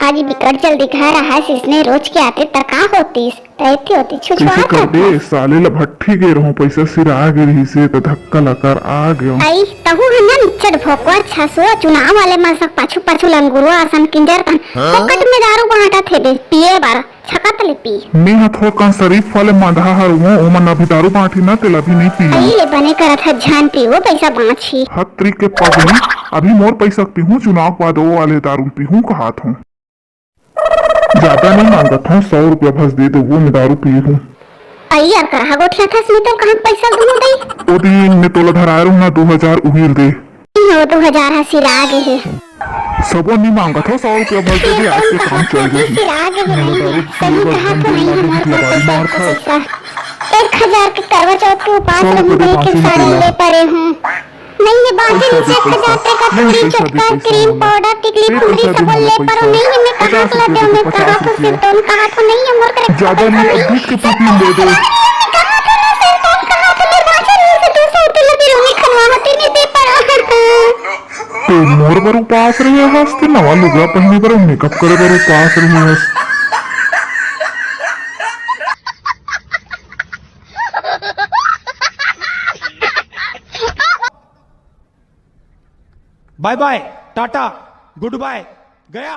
आज बिकट जल्दी घर रहा इसने रोज के आते तका होतीस रहती होती छुछुआ कर दे साले ला भट्ठी गे रहूं पैसा सिर आ गे रही से तो धक्का लकर आ गयो आई तहु हन्ना निच्चट भोकवा छसुआ चुनाव वाले मासक पाछू पाछू लंगुरो आसन किंजर तन पकट में दारू बांटा थे बे पिए बार छकत ले पी मैं हथवा का शरीफ वाले मांधा हर वो ओमन अभी दारू बांटी ना तेल अभी नहीं पी आई ले बने करत है जान पीओ पैसा बांची हत्री के पगली अभी मोर पैसा पीहूं चुनाव बाद वो वाले दारू पीहूं कहात हूं ज्यादा नहीं मांगत हूँ 100 रुपया भस दे दो वो मैं दारू पी हूँ आई यार कहा गोठला था स्मित कहां पैसा दूं दई ओ दिन ने तोला धरा रहूं ना 2000 उहीर दे हो 2000 हसी लागे है सबो नहीं मांगत हो 100 रुपया भस दे दे आज के काम चल गई हसी लागे है सही कहा तो नहीं हमारे मार खा 1000 के करवा चौथ के उपास रहूं के सारे ले परे हूं नहीं ये बातें नीचे 1000 का पूरी चटका क्रीम पाउडर टिकली पूरी सब ले पर नहीं मैं कहां से ले मैं कहां तो सिर तो कहां तो नहीं मोर करे ज्यादा नहीं अधिक के पीपी ले दो तो मोर बर उपास रही है हंसते नवा लुगा पहने बर मेकअप करे बर उपास रही है bye bye tata goodbye गया।